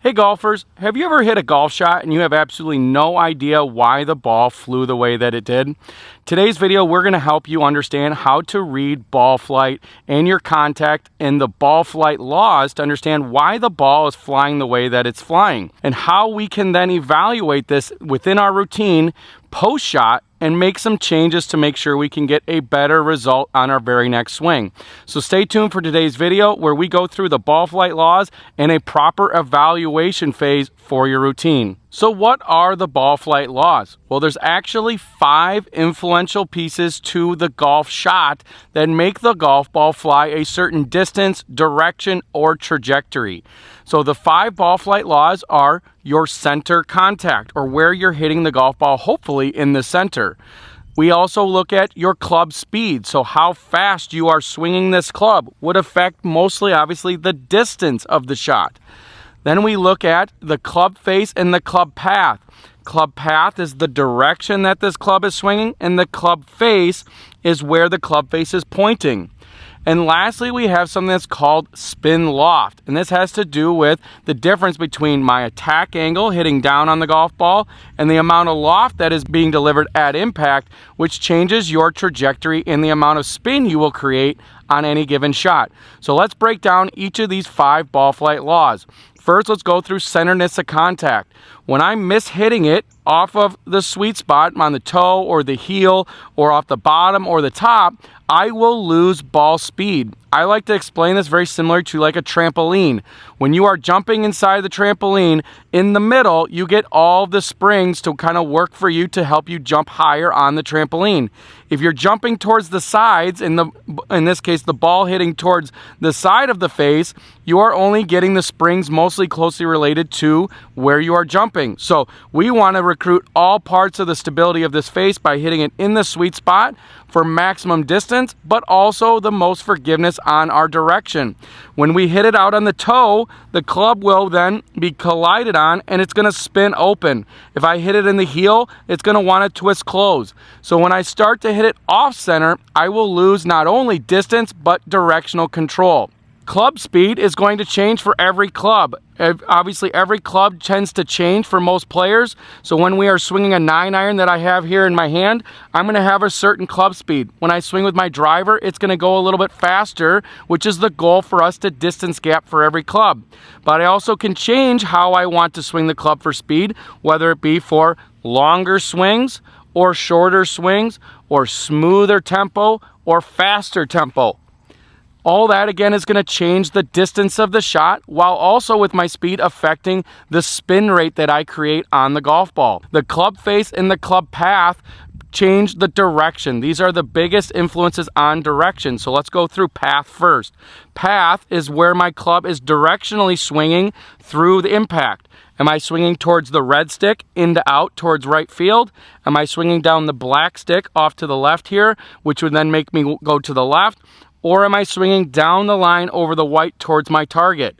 Hey golfers, have you ever hit a golf shot and you have absolutely no idea why the ball flew the way that it did? Today's video, we're going to help you understand how to read ball flight and your contact and the ball flight laws to understand why the ball is flying the way that it's flying and how we can then evaluate this within our routine post-shot and make some changes to make sure we can get a better result on our very next swing. So stay tuned for today's video where we go through the ball flight laws and a proper evaluation phase for your routine. So what are the ball flight laws? Well, there's actually 5 influential pieces to the golf shot that make the golf ball fly a certain distance, direction, or trajectory. So the 5 ball flight laws are your center contact, or where you're hitting the golf ball, hopefully in the center. We also look at your club speed, so how fast you are swinging this club would affect mostly, obviously, the distance of the shot. Then we look at the club face and the club path. Club path is the direction that this club is swinging, and the club face is where the club face is pointing. And lastly, we have something that's called spin loft. And this has to do with the difference between my attack angle hitting down on the golf ball and the amount of loft that is being delivered at impact, which changes your trajectory and the amount of spin you will create on any given shot. So let's break down each of these 5 ball flight laws. First, let's go through centerness of contact. When I'm mishitting it off of the sweet spot on the toe or the heel or off the bottom or the top, I will lose ball speed. I like to explain this very similar to like a trampoline. When you are jumping inside the trampoline, in the middle, you get all the springs to kind of work for you to help you jump higher on the trampoline. If you're jumping towards the sides, in this case, the ball hitting towards the side of the face, you are only getting the springs mostly closely related to where you are jumping. So we want to recruit all parts of the stability of this face by hitting it in the sweet spot for maximum distance, but also the most forgiveness on our direction. When we hit it out on the toe, the club will then be collided on and it's going to spin open. If I hit it in the heel, it's going to want to twist close. So when I start to hit it off center, I will lose not only distance, but directional control. Club speed is going to change for every club. Obviously, every club tends to change for most players. So when we are swinging a 9-iron that I have here in my hand, I'm going to have a certain club speed. When I swing with my driver, it's going to go a little bit faster, which is the goal for us to distance gap for every club. But I also can change how I want to swing the club for speed, whether it be for longer swings or shorter swings or smoother tempo or faster tempo. All that, again, is going to change the distance of the shot while also with my speed affecting the spin rate that I create on the golf ball. The club face and the club path change the direction. These are the biggest influences on direction. So let's go through path first. Path is where my club is directionally swinging through the impact. Am I swinging towards the red stick into out towards right field? Am I swinging down the black stick off to the left here, which would then make me go to the left? Or am I swinging down the line over the white towards my target?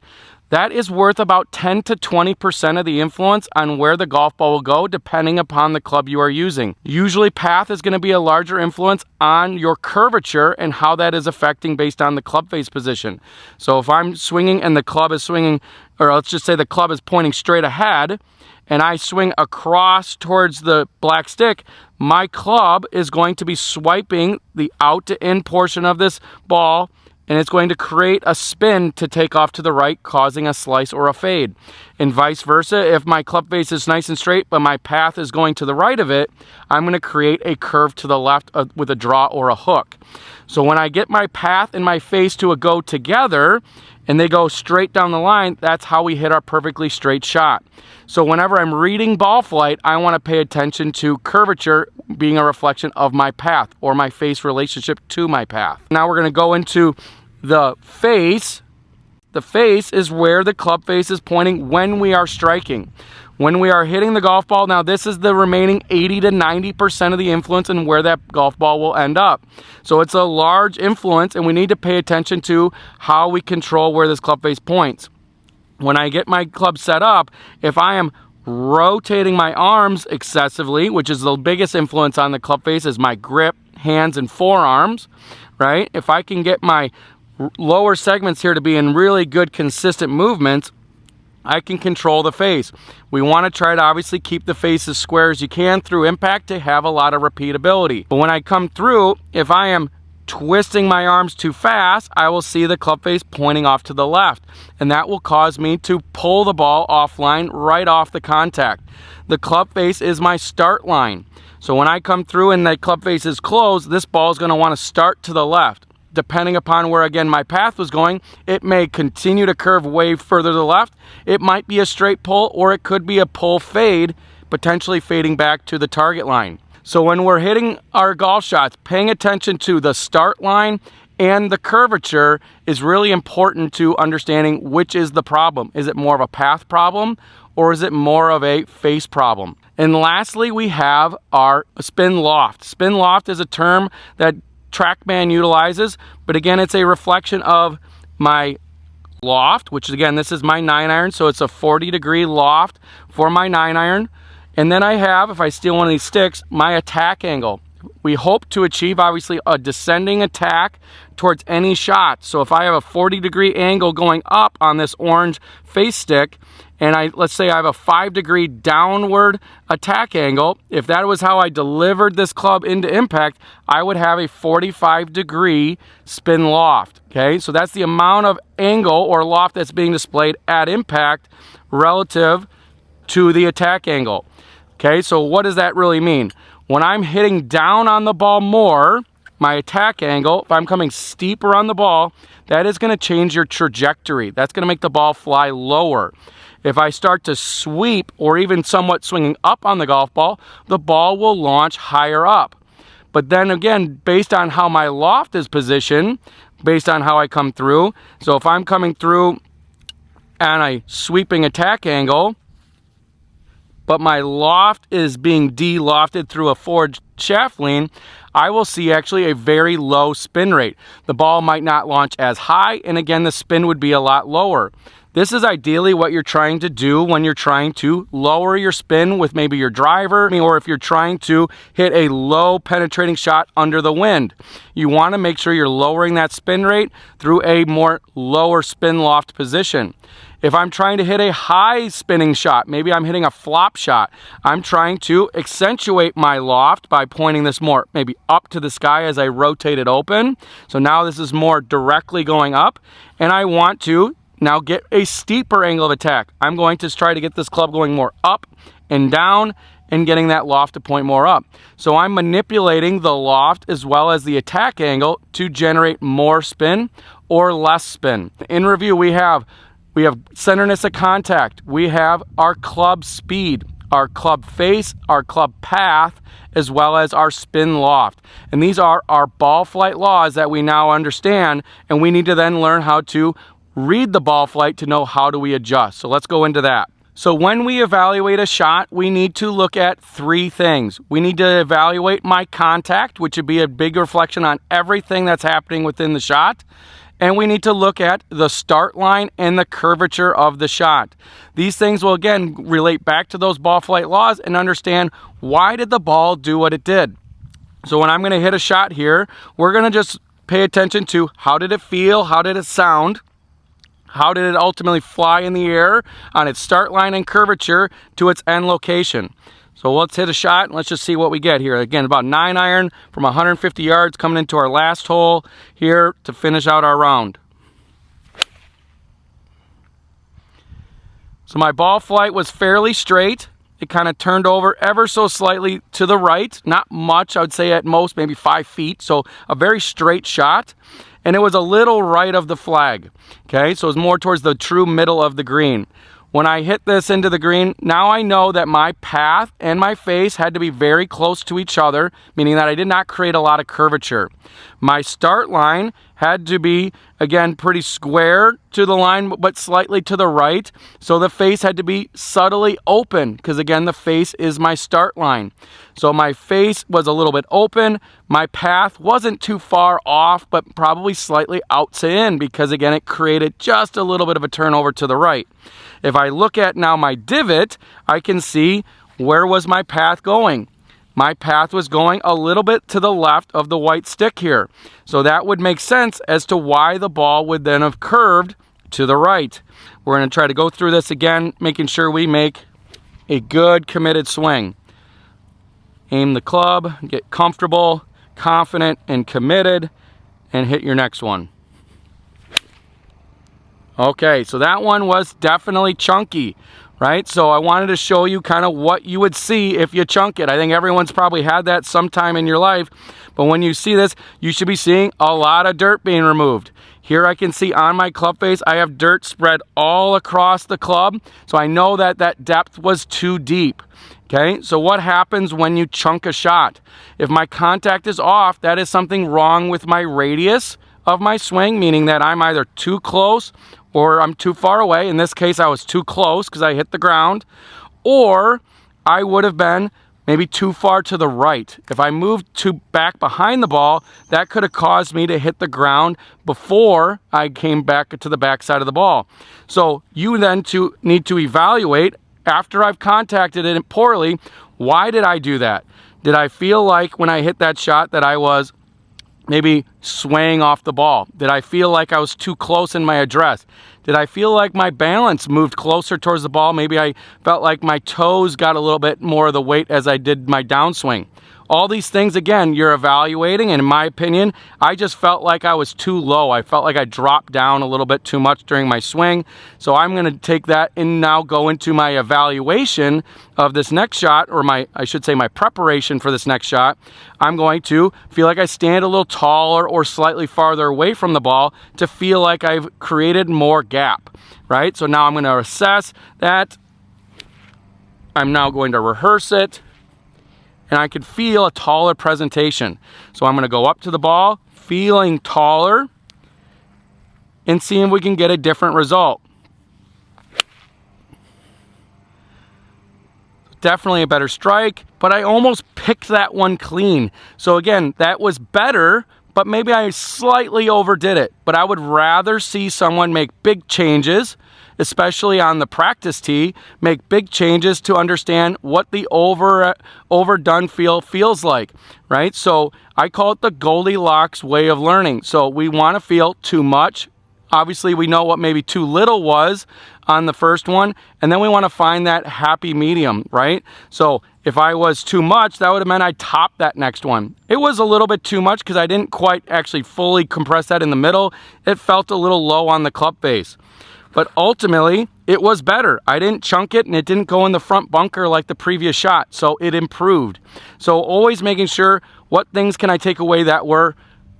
That is worth about 10 to 20% of the influence on where the golf ball will go depending upon the club you are using. Usually path is going to be a larger influence on your curvature and how that is affecting based on the club face position. So if I'm swinging and the club is swinging, or let's just say the club is pointing straight ahead, and I swing across towards the black stick, my club is going to be swiping the out to in portion of this ball, and it's going to create a spin to take off to the right, causing a slice or a fade. And vice versa, if my club face is nice and straight, but my path is going to the right of it, I'm going to create a curve to the left with a draw or a hook. So when I get my path and my face to go together, and they go straight down the line, that's how we hit our perfectly straight shot. So whenever I'm reading ball flight, I want to pay attention to curvature being a reflection of my path or my face relationship to my path. Now we're going to go into the face. The face is where the club face is pointing when we are striking. When we are hitting the golf ball, now this is the remaining 80 to 90% of the influence and where that golf ball will end up. So it's a large influence and we need to pay attention to how we control where this club face points. When I get my club set up, if I am rotating my arms excessively, which is the biggest influence on the club face is my grip, hands, and forearms, right? If I can get my lower segments here to be in really good consistent movements, I can control the face. We want to try to obviously keep the face as square as you can through impact to have a lot of repeatability. But when I come through, if I am twisting my arms too fast, I will see the club face pointing off to the left, and that will cause me to pull the ball offline right off the contact. The club face is my start line. So when I come through and the club face is closed, this ball is going to want to start to the left. Depending upon where, again, my path was going, it may continue to curve way further to the left. It might be a straight pull, or it could be a pull fade, potentially fading back to the target line. So when we're hitting our golf shots, paying attention to the start line and the curvature is really important to understanding which is the problem. Is it more of a path problem, or is it more of a face problem? And lastly, we have our spin loft. Spin loft is a term that TrackMan utilizes, but again, it's a reflection of my loft, which again, this is my 9-iron, so it's a 40-degree loft for my 9-iron. And then I have, if I steal one of these sticks, my attack angle. We hope to achieve, obviously, a descending attack towards any shot. So if I have a 40-degree angle going up on this orange face stick, and let's say I have a 5-degree downward attack angle, if that was how I delivered this club into impact, I would have a 45-degree spin loft. Okay, so that's the amount of angle or loft that's being displayed at impact relative to the attack angle. Okay, so what does that really mean? When I'm hitting down on the ball more, my attack angle, if I'm coming steeper on the ball, that is going to change your trajectory. That's going to make the ball fly lower. If I start to sweep or even somewhat swinging up on the golf ball, the ball will launch higher up. But then again, based on how my loft is positioned, based on how I come through, so if I'm coming through and a sweeping attack angle, but my loft is being de-lofted through a forged shaft lean, I will see actually a very low spin rate. The ball might not launch as high, and again, the spin would be a lot lower. This is ideally what you're trying to do when you're trying to lower your spin with maybe your driver, or if you're trying to hit a low penetrating shot under the wind. You want to make sure you're lowering that spin rate through a more lower spin loft position. If I'm trying to hit a high spinning shot, maybe I'm hitting a flop shot, I'm trying to accentuate my loft by pointing this more maybe up to the sky as I rotate it open. So now this is more directly going up, and I want to now get a steeper angle of attack. I'm going to try to get this club going more up and down and getting that loft to point more up. So I'm manipulating the loft as well as the attack angle to generate more spin or less spin. In review, we have centerness of contact, we have our club speed, our club face, our club path, as well as our spin loft. And these are our ball flight laws that we now understand, and we need to then learn how to read the ball flight to know how do we adjust. So let's go into that. So when we evaluate a shot, we need to look at three things. We need to evaluate my contact, which would be a big reflection on everything that's happening within the shot. And we need to look at the start line and the curvature of the shot. These things will again relate back to those ball flight laws and understand why did the ball do what it did. So when I'm going to hit a shot here, we're going to just pay attention to how did it feel, how did it sound, how did it ultimately fly in the air on its start line and curvature to its end location. So let's hit a shot and let's just see what we get here. Again, about 9-iron from 150 yards coming into our last hole here to finish out our round. So my ball flight was fairly straight. It kind of turned over ever so slightly to the right. Not much, I would say at most maybe 5 feet. So a very straight shot. And it was a little right of the flag. Okay, so it was more towards the true middle of the green. When I hit this into the green, now I know that my path and my face had to be very close to each other, meaning that I did not create a lot of curvature. My start line had to be, again, pretty square to the line, but slightly to the right. So the face had to be subtly open, because again, the face is my start line. So my face was a little bit open. My path wasn't too far off, but probably slightly out to in, because again, it created just a little bit of a turnover to the right. If I look at now my divot, I can see where was my path going. My path was going a little bit to the left of the white stick here. So that would make sense as to why the ball would then have curved to the right. We're going to try to go through this again, making sure we make a good committed swing. Aim the club, get comfortable, confident, and committed, and hit your next one. Okay, so that one was definitely chunky, right? So I wanted to show you kind of what you would see if you chunk it. I think everyone's probably had that sometime in your life, but when you see this, you should be seeing a lot of dirt being removed. Here I can see on my club face, I have dirt spread all across the club, so I know that that depth was too deep. Okay, so what happens when you chunk a shot? If my contact is off, that is something wrong with my radius of my swing, meaning that I'm either too close or I'm too far away. In this case, I was too close because I hit the ground, or I would have been maybe too far to the right. If I moved back behind the ball, that could have caused me to hit the ground before I came back to the back side of the ball. So you then need to evaluate, after I've contacted it poorly, why did I do that? Did I feel like when I hit that shot that I was maybe swaying off the ball? Did I feel like I was too close in my address? Did I feel like my balance moved closer towards the ball? Maybe I felt like my toes got a little bit more of the weight as I did my downswing. All these things, again, you're evaluating, and in my opinion, I just felt like I was too low. I felt like I dropped down a little bit too much during my swing. So I'm going to take that and now go into my evaluation of this next shot, or I should say my preparation for this next shot. I'm going to feel like I stand a little taller or slightly farther away from the ball to feel like I've created more gap, right? So now I'm going to assess that. I'm now going to rehearse it, and I can feel a taller presentation. So I'm going to go up to the ball, feeling taller, and seeing if we can get a different result. Definitely a better strike, but I almost picked that one clean. So again, that was better, but maybe I slightly overdid it. But I would rather see someone make big changes, especially on the practice tee, make big changes to understand what the overdone feel feels like, right? So I call it the Goldilocks way of learning. So we want to feel too much. Obviously, we know what maybe too little was on the first one, and then we want to find that happy medium, right? So if I was too much, that would have meant I topped that next one. It was a little bit too much because I didn't quite actually fully compress that in the middle. It felt a little low on the club face. But ultimately, it was better. I didn't chunk it, and it didn't go in the front bunker like the previous shot, so it improved. So always making sure what things can I take away that were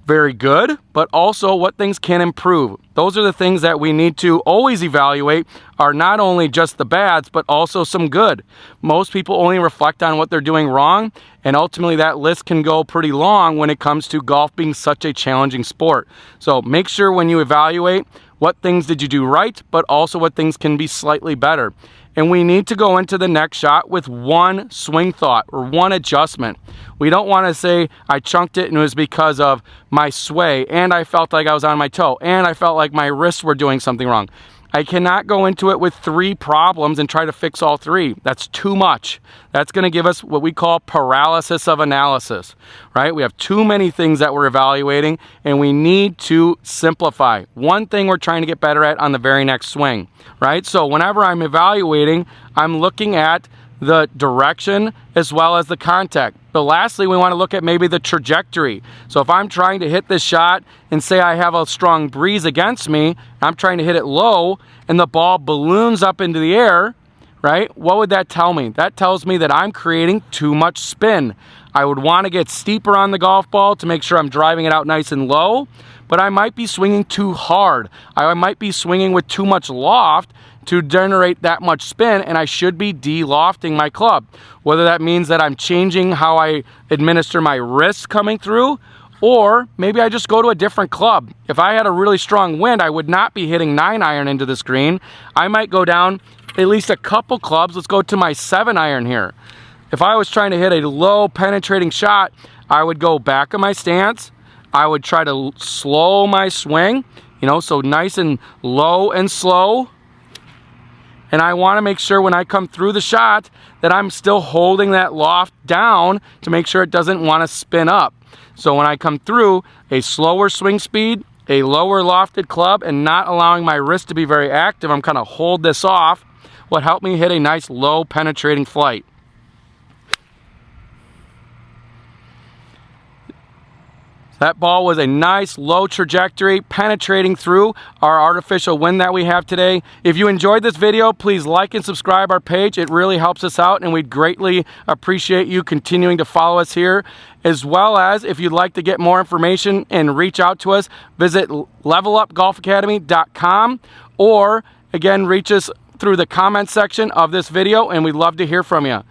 very good, but also what things can improve. Those are the things that we need to always evaluate, are not only just the bads, but also some good. Most people only reflect on what they're doing wrong, and ultimately that list can go pretty long when it comes to golf being such a challenging sport. So make sure when you evaluate, what things did you do right, but also what things can be slightly better. And we need to go into the next shot with one swing thought or one adjustment. We don't want to say I chunked it and it was because of my sway, and I felt like I was on my toe, and I felt like my wrists were doing something wrong. I cannot go into it with 3 problems and try to fix all 3. That's too much. That's going to give us what we call paralysis of analysis, right? We have too many things that we're evaluating, and we need to simplify. One thing we're trying to get better at on the very next swing, right? So whenever I'm evaluating, I'm looking at the direction as well as the contact. But lastly, we want to look at maybe the trajectory. So if I'm trying to hit this shot and say I have a strong breeze against me, I'm trying to hit it low and the ball balloons up into the air, right? What would that tell me? That tells me that I'm creating too much spin. I would want to get steeper on the golf ball to make sure I'm driving it out nice and low, but I might be swinging too hard. I might be swinging with too much loft to generate that much spin, and I should be de-lofting my club. Whether that means that I'm changing how I administer my wrists coming through, or maybe I just go to a different club. If I had a really strong wind, I would not be hitting 9-iron into this green. I might go down at least a couple clubs. Let's go to my 7-iron here. If I was trying to hit a low penetrating shot, I would go back of my stance. I would try to slow my swing, so nice and low and slow. And I want to make sure when I come through the shot that I'm still holding that loft down to make sure it doesn't want to spin up. So when I come through, a slower swing speed, a lower lofted club and not allowing my wrist to be very active, I'm kind of hold this off, what helped me hit a nice low penetrating flight. That ball was a nice low trajectory penetrating through our artificial wind that we have today. If you enjoyed this video, please like and subscribe our page. It really helps us out, and we'd greatly appreciate you continuing to follow us here. As well as, if you'd like to get more information and reach out to us, visit levelupgolfacademy.com, or again, reach us through the comment section of this video, and we'd love to hear from you.